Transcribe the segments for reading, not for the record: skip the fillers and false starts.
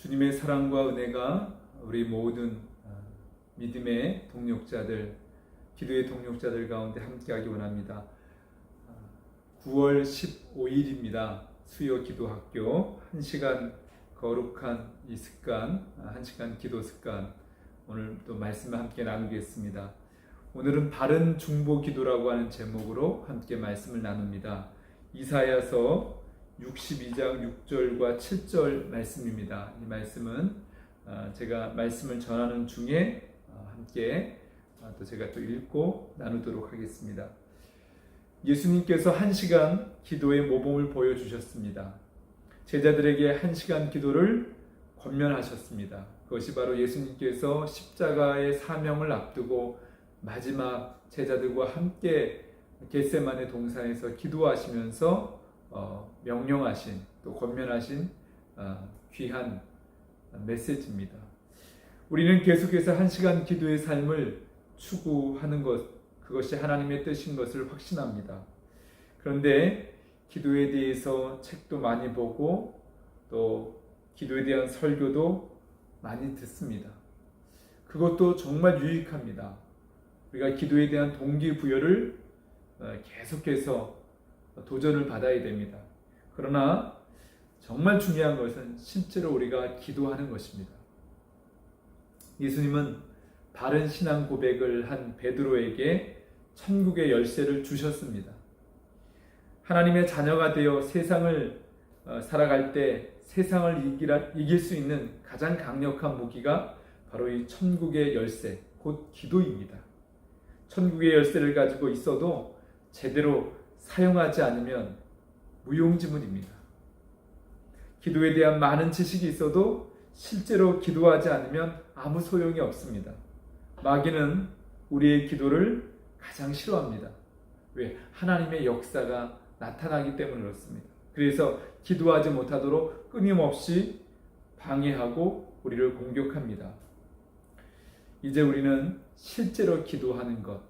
주님의 사랑과 은혜가 우리 모든 믿음의 동력자들, 기도의 동력자들 가운데 함께하기 원합니다. 9월 15일입니다. 수요 기도학교 1시간 거룩한 이 습관, 1시간 기도 습관, 오늘 또 말씀을 함께 나누겠습니다. 오늘은 바른 중보 기도라고 하는 제목으로 함께 말씀을 나눕니다. 이사야서 62장 6절과 7절 말씀입니다. 이 말씀은 제가 말씀을 전하는 중에 함께 또 제가 또 읽고 나누도록 하겠습니다. 예수님께서 1시간 기도의 모범을 보여주셨습니다. 제자들에게 1시간 기도를 권면하셨습니다. 그것이 바로 예수님께서 십자가의 사명을 앞두고 마지막 제자들과 함께 겟세마네 동산에서 기도하시면서 명령하신, 또 권면하신 귀한 메시지입니다. 우리는 계속해서 1시간 기도의 삶을 추구하는 것, 그것이 하나님의 뜻인 것을 확신합니다. 그런데 기도에 대해서 책도 많이 보고 또 기도에 대한 설교도 많이 듣습니다. 그것도 정말 유익합니다. 우리가 기도에 대한 동기부여를 계속해서 도전을 받아야 됩니다. 그러나 정말 중요한 것은 실제로 우리가 기도하는 것입니다. 예수님은 바른 신앙 고백을 한 베드로에게 천국의 열쇠를 주셨습니다. 하나님의 자녀가 되어 세상을 살아갈 때 세상을 이길 수 있는 가장 강력한 무기가 바로 이 천국의 열쇠, 곧 기도입니다. 천국의 열쇠를 가지고 있어도 제대로 사용하지 않으면 무용지물입니다. 기도에 대한 많은 지식이 있어도 실제로 기도하지 않으면 아무 소용이 없습니다. 마귀는 우리의 기도를 가장 싫어합니다. 왜? 하나님의 역사가 나타나기 때문에 그렇습니다. 그래서 기도하지 못하도록 끊임없이 방해하고 우리를 공격합니다. 이제 우리는 실제로 기도하는 것,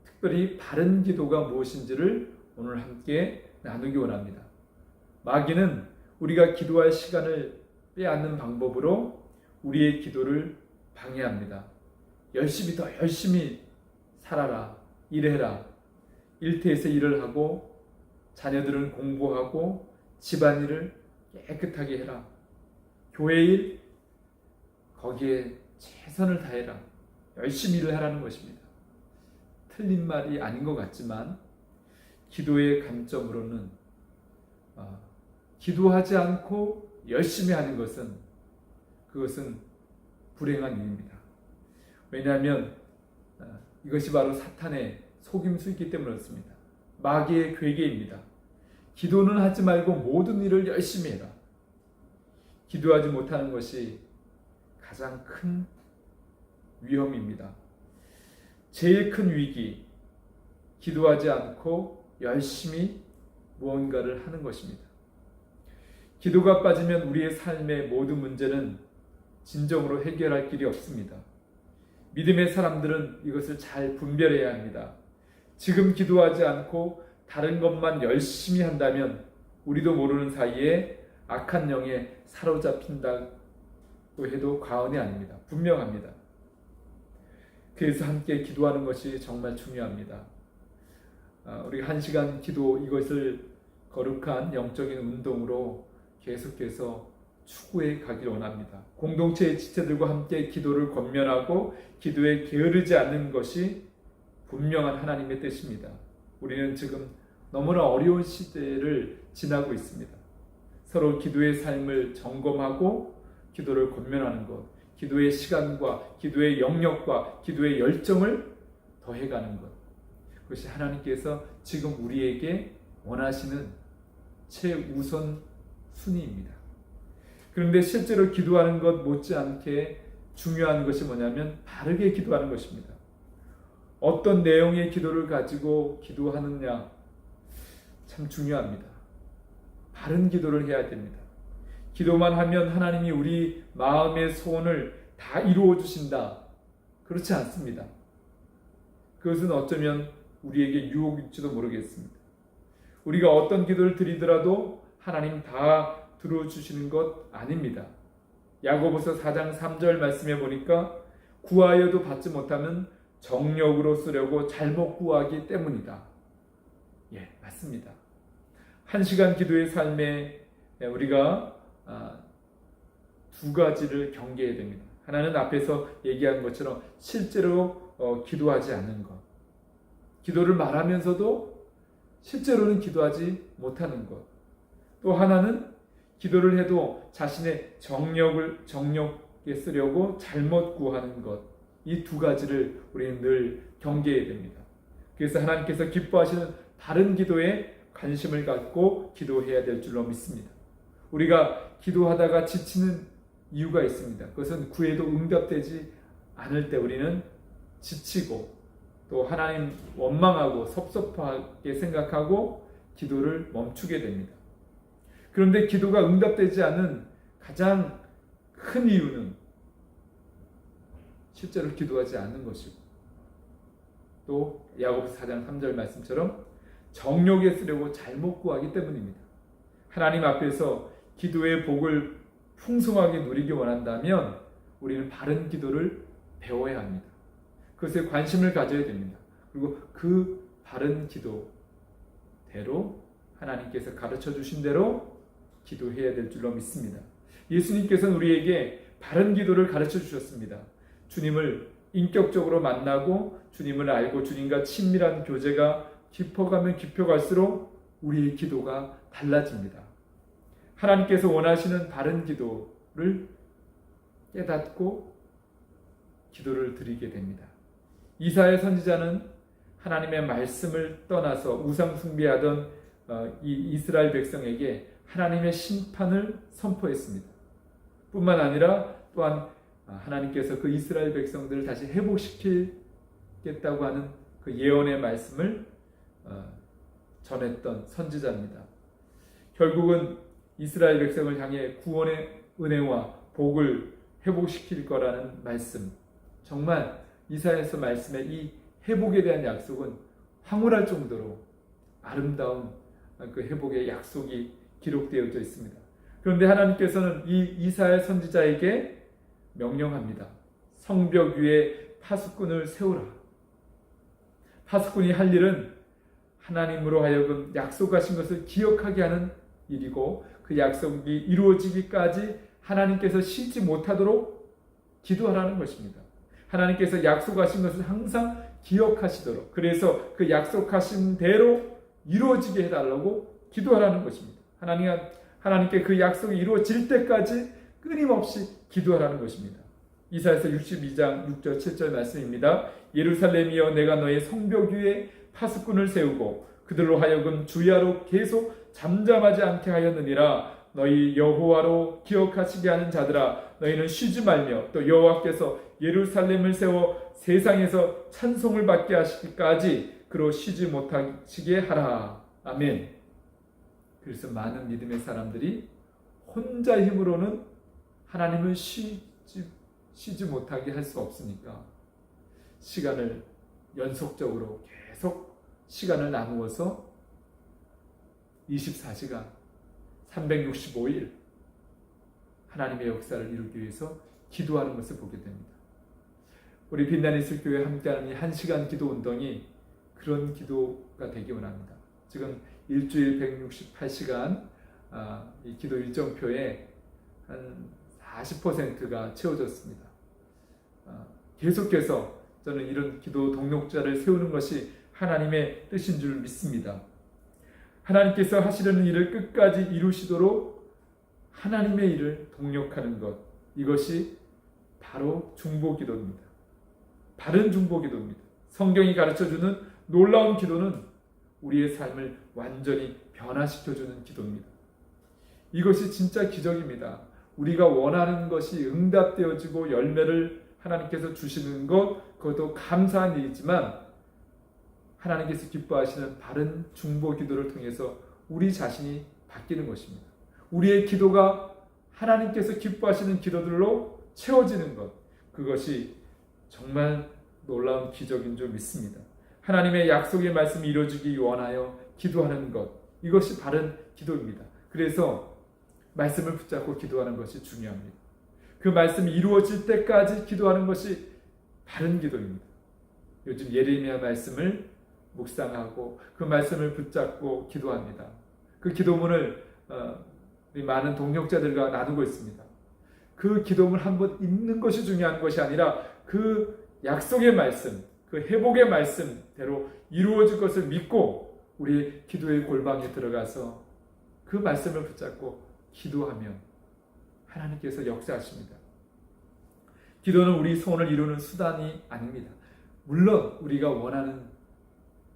특별히 바른 기도가 무엇인지를 오늘 함께 나누기 원합니다. 마귀는 우리가 기도할 시간을 빼앗는 방법으로 우리의 기도를 방해합니다. 더 열심히 살아라, 일해라, 일터에서 일을 하고 자녀들은 공부하고 집안일을 깨끗하게 해라, 교회 일 거기에 최선을 다해라, 열심히 일을 하라는 것입니다. 틀린 말이 아닌 것 같지만 기도의 관점으로는 기도하지 않고 열심히 하는 그것은 불행한 일입니다. 왜냐하면 이것이 바로 사탄의 속임수이기 때문에 그렇습니다. 마귀의 괴계입니다. 기도는 하지 말고 모든 일을 열심히 해라. 기도하지 못하는 것이 가장 큰 위험입니다. 제일 큰 위기, 기도하지 않고 열심히 무언가를 하는 것입니다. 기도가 빠지면 우리의 삶의 모든 문제는 진정으로 해결할 길이 없습니다. 믿음의 사람들은 이것을 잘 분별해야 합니다. 지금 기도하지 않고 다른 것만 열심히 한다면 우리도 모르는 사이에 악한 영에 사로잡힌다고 해도 과언이 아닙니다. 분명합니다. 그래서 함께 기도하는 것이 정말 중요합니다. 우리 1시간 기도, 이것을 거룩한 영적인 운동으로 계속해서 추구해 가길 원합니다. 공동체의 지체들과 함께 기도를 권면하고 기도에 게으르지 않는 것이 분명한 하나님의 뜻입니다. 우리는 지금 너무나 어려운 시대를 지나고 있습니다. 서로 기도의 삶을 점검하고 기도를 권면하는 것, 기도의 시간과 기도의 영역과 기도의 열정을 더해가는 것, 그것이 하나님께서 지금 우리에게 원하시는 최우선 순위입니다. 그런데 실제로 기도하는 것 못지않게 중요한 것이 뭐냐면 바르게 기도하는 것입니다. 어떤 내용의 기도를 가지고 기도하느냐 참 중요합니다. 바른 기도를 해야 됩니다. 기도만 하면 하나님이 우리 마음의 소원을 다 이루어 주신다, 그렇지 않습니다. 그것은 어쩌면 우리에게 유혹일지도 모르겠습니다. 우리가 어떤 기도를 드리더라도 하나님 다 들어주시는 것 아닙니다. 야고보서 4장 3절 말씀에 보니까 구하여도 받지 못하면 정력으로 쓰려고 잘못 구하기 때문이다. 예, 맞습니다. 1시간 기도의 삶에 우리가 두 가지를 경계해야 됩니다. 하나는 앞에서 얘기한 것처럼 실제로 기도하지 않는 것. 기도를 말하면서도 실제로는 기도하지 못하는 것. 또 하나는 기도를 해도 자신의 정력에 쓰려고 잘못 구하는 것. 이 두 가지를 우리는 늘 경계해야 됩니다. 그래서 하나님께서 기뻐하시는 바른 기도에 관심을 갖고 기도해야 될 줄로 믿습니다. 우리가 기도하다가 지치는 이유가 있습니다. 그것은 구해도 응답되지 않을 때 우리는 지치고 또 하나님 원망하고 섭섭하게 생각하고 기도를 멈추게 됩니다. 그런데 기도가 응답되지 않은 가장 큰 이유는 실제로 기도하지 않는 것이고 또 야고보서 4장 3절 말씀처럼 정욕에 쓰려고 잘못 구하기 때문입니다. 하나님 앞에서 기도의 복을 풍성하게 누리기 원한다면 우리는 바른 기도를 배워야 합니다. 그것에 관심을 가져야 됩니다. 그리고 그 바른 기도대로 하나님께서 가르쳐 주신 대로 기도해야 될 줄로 믿습니다. 예수님께서는 우리에게 바른 기도를 가르쳐 주셨습니다. 주님을 인격적으로 만나고 주님을 알고 주님과 친밀한 교제가 깊어가면 깊어갈수록 우리의 기도가 달라집니다. 하나님께서 원하시는 바른 기도를 깨닫고 기도를 드리게 됩니다. 이사야 선지자는 하나님의 말씀을 떠나서 우상 숭배하던 이 이스라엘 백성에게 하나님의 심판을 선포했습니다. 뿐만 아니라 또한 하나님께서 그 이스라엘 백성들을 다시 회복시키겠다고 하는 그 예언의 말씀을 전했던 선지자입니다. 결국은 이스라엘 백성을 향해 구원의 은혜와 복을 회복시킬 거라는 말씀, 정말 이사야서 말씀의 이 회복에 대한 약속은 황홀할 정도로 아름다운 그 회복의 약속이 기록되어져 있습니다. 그런데 하나님께서는 이 이사야 선지자에게 명령합니다. 성벽 위에 파수꾼을 세우라. 파수꾼이 할 일은 하나님으로 하여금 약속하신 것을 기억하게 하는 일이고 그 약속이 이루어지기까지 하나님께서 쉬지 못하도록 기도하라는 것입니다. 하나님께서 약속하신 것을 항상 기억하시도록, 그래서 그 약속하신 대로 이루어지게 해달라고 기도하라는 것입니다. 하나님께 그 약속이 이루어질 때까지 끊임없이 기도하라는 것입니다. 이사야서 62장 6절 7절 말씀입니다. 예루살렘이여 내가 너의 성벽 위에 파수꾼을 세우고 그들로 하여금 주야로 계속 잠잠하지 않게 하였느니라. 너희 여호와로 기억하시게 하는 자들아 너희는 쉬지 말며 또 여호와께서 예루살렘을 세워 세상에서 찬송을 받게 하시기까지 그로 쉬지 못하시게 하라. 아멘. 그래서 많은 믿음의 사람들이 혼자 힘으로는 하나님을 쉬지 못하게 할 수 없으니까 시간을 연속적으로 계속 시간을 나누어서 24시간 365일 하나님의 역사를 이루기 위해서 기도하는 것을 보게 됩니다. 우리 빛나는이슬교회 함께하는 이 1시간 기도 운동이 그런 기도가 되기 원합니다. 지금 일주일 168시간 이 기도 일정표에 한 40%가 채워졌습니다. 계속해서 저는 이런 기도 동력자를 세우는 것이 하나님의 뜻인 줄 믿습니다. 하나님께서 하시려는 일을 끝까지 이루시도록 하나님의 일을 동력하는 것, 이것이 바로 중보기도입니다. 바른 중보기도입니다. 성경이 가르쳐주는 놀라운 기도는 우리의 삶을 완전히 변화시켜주는 기도입니다. 이것이 진짜 기적입니다. 우리가 원하는 것이 응답되어지고 열매를 하나님께서 주시는 것, 그것도 감사한 일이지만 하나님께서 기뻐하시는 바른 중보 기도를 통해서 우리 자신이 바뀌는 것입니다. 우리의 기도가 하나님께서 기뻐하시는 기도들로 채워지는 것, 그것이 정말 놀라운 기적인 줄 믿습니다. 하나님의 약속의 말씀이 이루어지기 원하여 기도하는 것, 이것이 바른 기도입니다. 그래서 말씀을 붙잡고 기도하는 것이 중요합니다. 그 그 말씀이 이루어질 때까지 기도하는 것이 바른 기도입니다. 요즘 예레미야 말씀을 묵상하고 그 말씀을 붙잡고 기도합니다. 그 기도문을 우리 많은 동역자들과 나누고 있습니다. 그 기도문 한번 읽는 것이 중요한 것이 아니라 그 약속의 말씀, 그 회복의 말씀대로 이루어질 것을 믿고 우리 기도의 골방에 들어가서 그 말씀을 붙잡고 기도하면 하나님께서 역사하십니다. 기도는 우리 소원을 이루는 수단이 아닙니다. 물론 우리가 원하는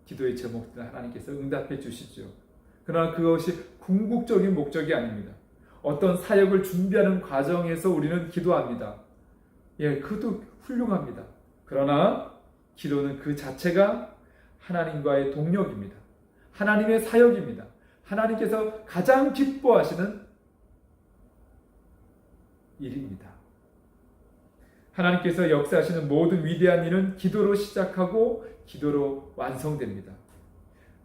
기도의 제목들은 하나님께서 응답해 주시죠. 그러나 그것이 궁극적인 목적이 아닙니다. 어떤 사역을 준비하는 과정에서 우리는 기도합니다. 그것도 훌륭합니다. 그러나 기도는 그 자체가 하나님과의 동력입니다. 하나님의 사역입니다. 하나님께서 가장 기뻐하시는 일입니다. 하나님께서 역사하시는 모든 위대한 일은 기도로 시작하고 기도로 완성됩니다.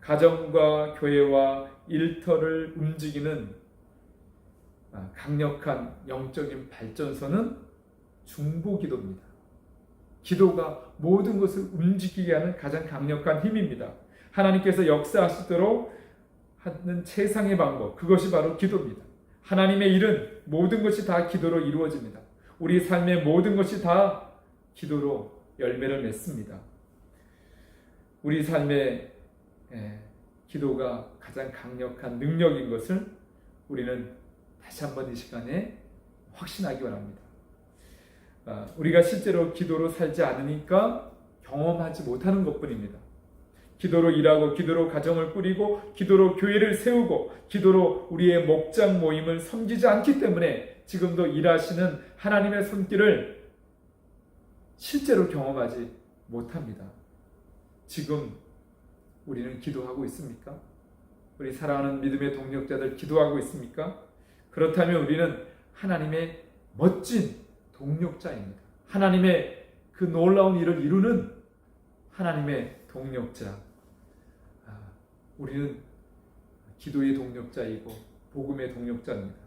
가정과 교회와 일터를 움직이는 강력한 영적인 발전소는 중보기도입니다. 기도가 모든 것을 움직이게 하는 가장 강력한 힘입니다. 하나님께서 역사하시도록 하는 최상의 방법, 그것이 바로 기도입니다. 하나님의 일은 모든 것이 다 기도로 이루어집니다. 우리 삶의 모든 것이 다 기도로 열매를 맺습니다. 우리 삶의 기도가 가장 강력한 능력인 것을 우리는 다시 한번 이 시간에 확신하기 바랍니다. 우리가 실제로 기도로 살지 않으니까 경험하지 못하는 것뿐입니다. 기도로 일하고 기도로 가정을 꾸리고 기도로 교회를 세우고 기도로 우리의 목장 모임을 섬기지 않기 때문에 지금도 일하시는 하나님의 손길을 실제로 경험하지 못합니다. 지금 우리는 기도하고 있습니까? 우리 사랑하는 믿음의 동력자들 기도하고 있습니까? 그렇다면 우리는 하나님의 멋진 동력자입니다. 하나님의 그 놀라운 일을 이루는 하나님의 동력자. 우리는 기도의 동력자이고 복음의 동력자입니다.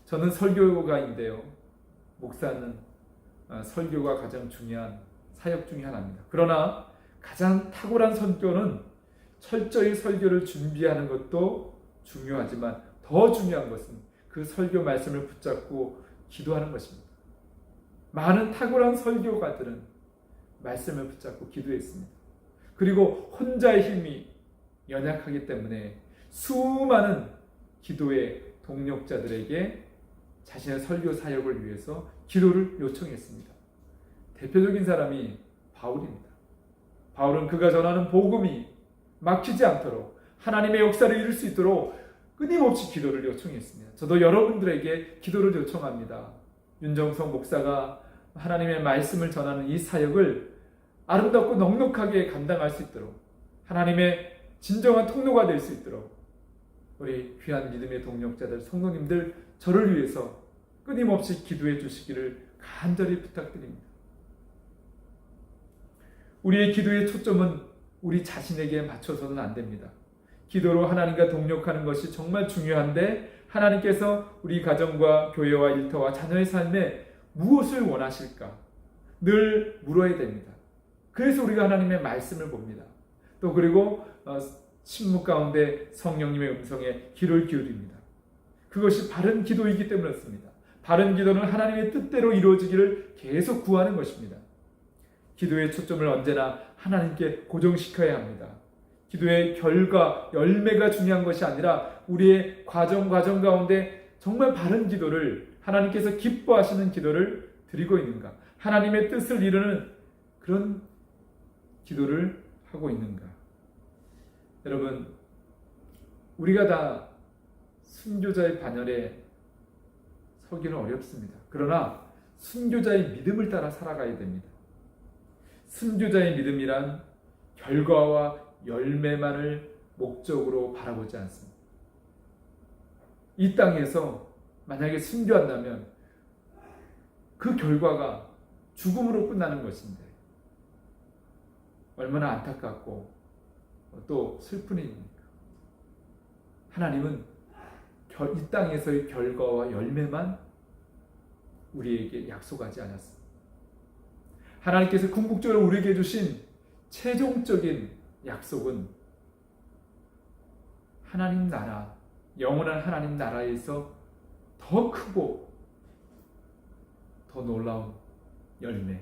저는 설교가인데요. 목사는 설교가 가장 중요한 사역 중에 하나입니다. 그러나 가장 탁월한 선교는 철저히 설교를 준비하는 것도 중요하지만 더 중요한 것은 그 설교 말씀을 붙잡고 기도하는 것입니다. 많은 탁월한 설교가들은 말씀을 붙잡고 기도했습니다. 그리고 혼자의 힘이 연약하기 때문에 수많은 기도의 동력자들에게 자신의 설교 사역을 위해서 기도를 요청했습니다. 대표적인 사람이 바울입니다. 바울은 그가 전하는 복음이 막히지 않도록 하나님의 역사를 이룰 수 있도록 끊임없이 기도를 요청했습니다. 저도 여러분들에게 기도를 요청합니다. 윤정성 목사가 하나님의 말씀을 전하는 이 사역을 아름답고 넉넉하게 감당할 수 있도록 하나님의 진정한 통로가 될 수 있도록 우리 귀한 믿음의 동력자들, 성도님들 저를 위해서 끊임없이 기도해 주시기를 간절히 부탁드립니다. 우리의 기도의 초점은 우리 자신에게 맞춰서는 안 됩니다. 기도로 하나님과 동력하는 것이 정말 중요한데 하나님께서 우리 가정과 교회와 일터와 자녀의 삶에 무엇을 원하실까? 늘 물어야 됩니다. 그래서 우리가 하나님의 말씀을 봅니다. 또 그리고 침묵 가운데 성령님의 음성에 귀를 기울입니다. 그것이 바른 기도이기 때문이었습니다. 바른 기도는 하나님의 뜻대로 이루어지기를 계속 구하는 것입니다. 기도의 초점을 언제나 하나님께 고정시켜야 합니다. 기도의 결과, 열매가 중요한 것이 아니라 우리의 과정 가운데 정말 바른 기도를 하나님께서 기뻐하시는 기도를 드리고 있는가? 하나님의 뜻을 이루는 그런 기도를 하고 있는가? 여러분, 우리가 다 순교자의 반열에 서기는 어렵습니다. 그러나 순교자의 믿음을 따라 살아가야 됩니다. 순교자의 믿음이란 결과와 열매만을 목적으로 바라보지 않습니다. 이 땅에서 만약에 순교한다면 그 결과가 죽음으로 끝나는 것인데 얼마나 안타깝고 또 슬픈 일입니까? 하나님은 이 땅에서의 결과와 열매만 우리에게 약속하지 않았습니다. 하나님께서 궁극적으로 우리에게 주신 최종적인 약속은 하나님 나라, 영원한 하나님 나라에서 더 크고 더 놀라운 열매,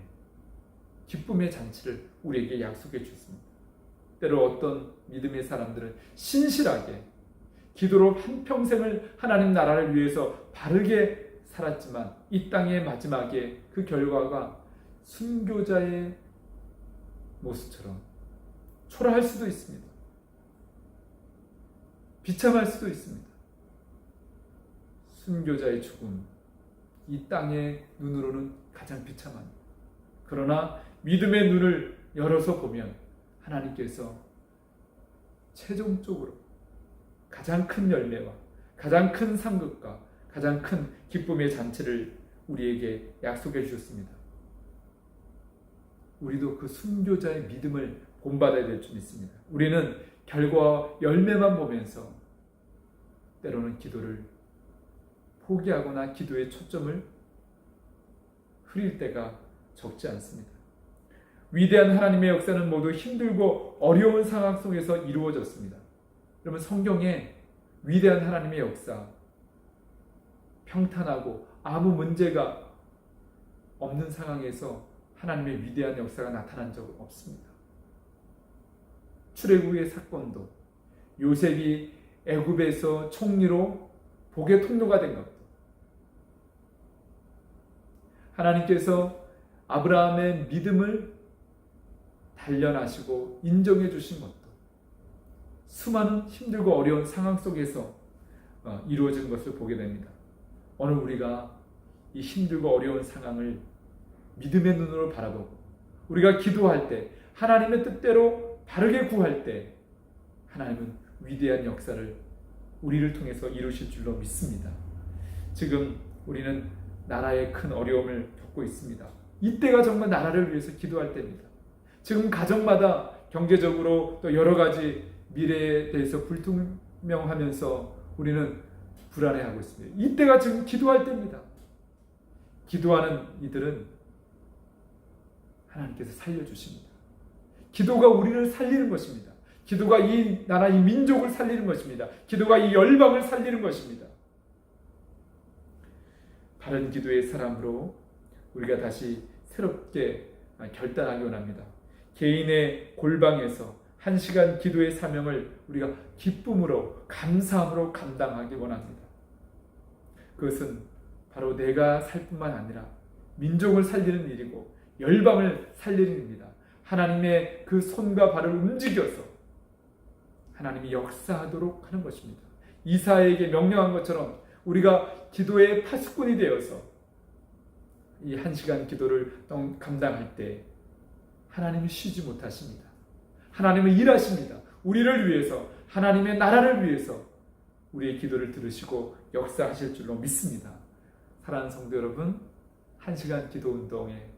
기쁨의 잔치를 우리에게 약속해 주십니다. 때로 어떤 믿음의 사람들은 신실하게 기도로 한평생을 하나님 나라를 위해서 바르게 살았지만 이 땅의 마지막에 그 결과가 순교자의 모습처럼 초라할 수도 있습니다. 비참할 수도 있습니다. 순교자의 죽음, 이 땅의 눈으로는 가장 비참합니다. 그러나 믿음의 눈을 열어서 보면 하나님께서 최종적으로 가장 큰 열매와 가장 큰 상급과 가장 큰 기쁨의 잔치를 우리에게 약속해 주셨습니다. 우리도 그 순교자의 믿음을 본받아야 될 줄 믿습니다. 우리는 결과와 열매만 보면서 때로는 기도를 포기하거나 기도의 초점을 흐릴 때가 적지 않습니다. 위대한 하나님의 역사는 모두 힘들고 어려운 상황 속에서 이루어졌습니다. 여러분, 성경에 위대한 하나님의 역사, 평탄하고 아무 문제가 없는 상황에서 하나님의 위대한 역사가 나타난 적은 없습니다. 출애굽의 사건도, 요셉이 애굽에서 총리로 복의 통로가 된 것도, 하나님께서 아브라함의 믿음을 단련하시고 인정해 주신 것도, 수많은 힘들고 어려운 상황 속에서 이루어진 것을 보게 됩니다. 오늘 우리가 이 힘들고 어려운 상황을 믿음의 눈으로 바라보고 우리가 기도할 때, 하나님의 뜻대로 바르게 구할 때 하나님은 위대한 역사를 우리를 통해서 이루실 줄로 믿습니다. 지금 우리는 나라의 큰 어려움을 겪고 있습니다. 이때가 정말 나라를 위해서 기도할 때입니다. 지금 가정마다 경제적으로 또 여러 가지 미래에 대해서 불투명하면서 우리는 불안해하고 있습니다. 이때가 지금 기도할 때입니다. 기도하는 이들은 하나님께서 살려주십니다. 기도가 우리를 살리는 것입니다. 기도가 이 나라, 이 민족을 살리는 것입니다. 기도가 이 열방을 살리는 것입니다. 바른 기도의 사람으로 우리가 다시 새롭게 결단하기 원합니다. 개인의 골방에서 1시간 기도의 사명을 우리가 기쁨으로, 감사함으로 감당하기 원합니다. 그것은 바로 내가 살 뿐만 아니라 민족을 살리는 일이고 열방을 살리는 일입니다. 하나님의 그 손과 발을 움직여서 하나님이 역사하도록 하는 것입니다. 이사야에게 명령한 것처럼 우리가 기도의 파수꾼이 되어서 이 1시간 기도를 감당할 때 하나님이 쉬지 못하십니다. 하나님은 일하십니다. 우리를 위해서, 하나님의 나라를 위해서 우리의 기도를 들으시고 역사하실 줄로 믿습니다. 사랑하는 성도 여러분, 1시간 기도 운동에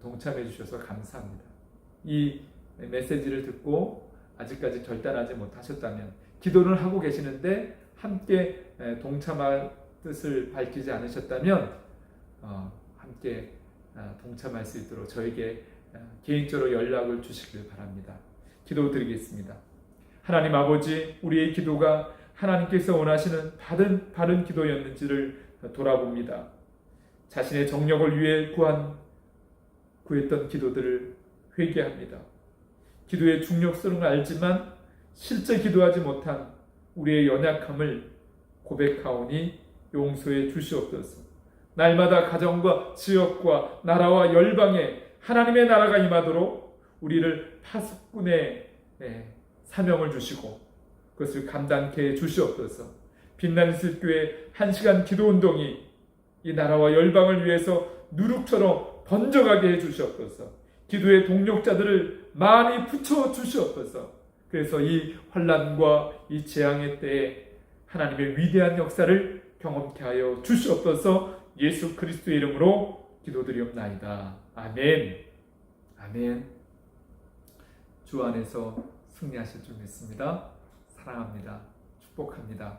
동참해 주셔서 감사합니다. 이 메시지를 듣고 아직까지 결단하지 못하셨다면, 기도를 하고 계시는데 함께 동참할 뜻을 밝히지 않으셨다면 함께 동참할 수 있도록 저에게 개인적으로 연락을 주시길 바랍니다. 기도드리겠습니다. 하나님 아버지, 우리의 기도가 하나님께서 원하시는 바른 기도였는지를 돌아봅니다. 자신의 정력을 위해 구했던 기도들을 회개합니다. 기도의 중요성을 알지만 실제 기도하지 못한 우리의 연약함을 고백하오니 용서해 주시옵소서. 날마다 가정과 지역과 나라와 열방에 하나님의 나라가 임하도록 우리를 파수꾼의 사명을 주시고 그것을 감당케 해 주시옵소서. 빛나는 실교회 1시간 기도운동이 이 나라와 열방을 위해서 누룩처럼 번져가게 해 주시옵소서. 기도의 동력자들을 많이 붙여 주시옵소서. 그래서 이 환난과 이 재앙의 때에 하나님의 위대한 역사를 경험케 하여 주시옵소서. 예수 그리스도의 이름으로 기도드리옵나이다. 아멘. 아멘. 주 안에서 승리하실 줄 믿습니다. 사랑합니다. 축복합니다.